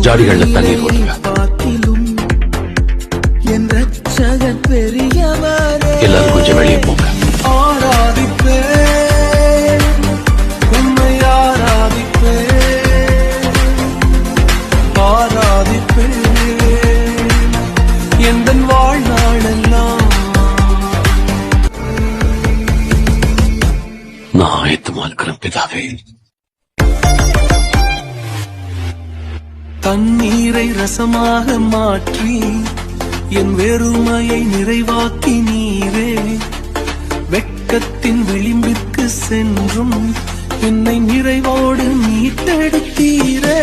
ஜாடிகள்ல தண்ணீர் ஊற்றுங்க. எல்லாரும் கொஞ்சம் வெளியே போங்க. நான் ஆயத்தமா இருக்கிறேன் பிதாவே. தண்ணீரை ரசமாக மாற்றி என் வெறுமையை நிறைவாக்கி நீரே, வெட்கத்தின் விளிம்பிற்கு சென்றும் என்னை நிறைவோடு மீட்டெடுத்தீரே.